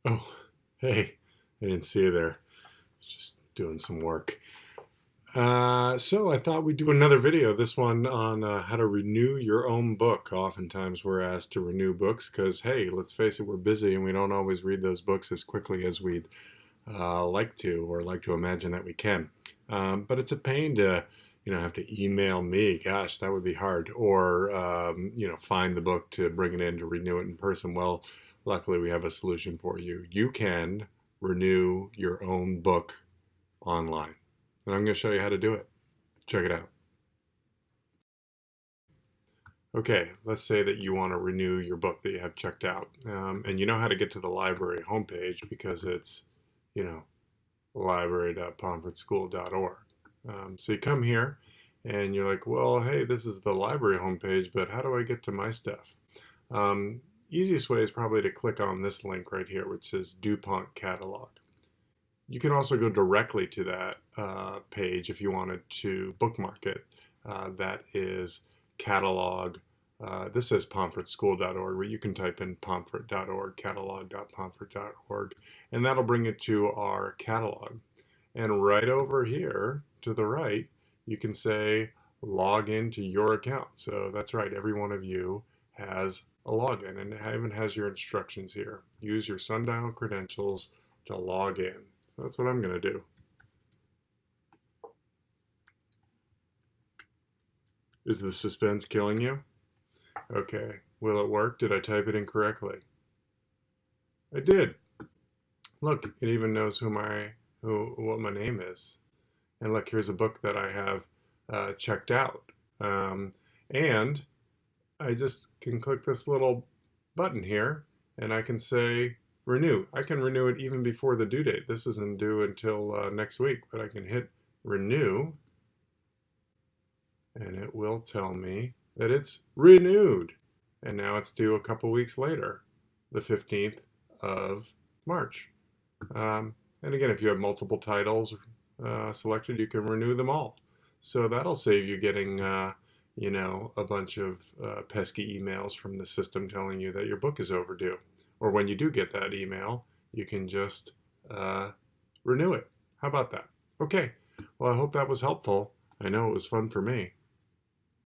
Oh, hey, I didn't see you there. I was just doing some work. So I thought we'd do another video, this one on how to renew your own book. Oftentimes we're asked to renew books because, hey, let's face it, we're busy and we don't always read those books as quickly as we'd like to or like to imagine that we can. But it's a pain to, have to email me. Gosh, that would be hard. Or, find the book to bring it in to renew it in person. Well, luckily we have a solution for you. You can renew your own book online. And I'm going to show you how to do it. Check it out. Okay, let's say that you want to renew your book that you have checked out. And you know how to get to the library homepage because it's, you know, library.pomfretschool.org. So you come here and you're like, well, hey, this is the library homepage, but how do I get to my stuff? Easiest way is probably to click on this link right here, which says DuPont Catalog. You can also go directly to that page if you wanted to bookmark it. That is catalog. This says pomfretschool.org, but you can type in pomfret.org, catalog.pomfret.org, and that'll bring it to our catalog. And right over here to the right, you can say log into your account. So that's right, every one of you has a login, and it even has your instructions here. Use your sundial credentials to log in. So that's what I'm going to do. Is the suspense killing you? Okay, will it work? Did I type it in correctly? I did. Look, it even knows what my name is. And look, here's a book that I have checked out. And I just can click this little button here and I can say renew. I can renew it even before the due date. This isn't due until next week, but I can hit renew and it will tell me that it's renewed. And now it's due a couple weeks later, the 15th of March. And again, if you have multiple titles selected, you can renew them all. So that'll save you getting a bunch of pesky emails from the system telling you that your book is overdue. Or when you do get that email, you can just renew it. How about that? Okay, well, I hope that was helpful. I know it was fun for me.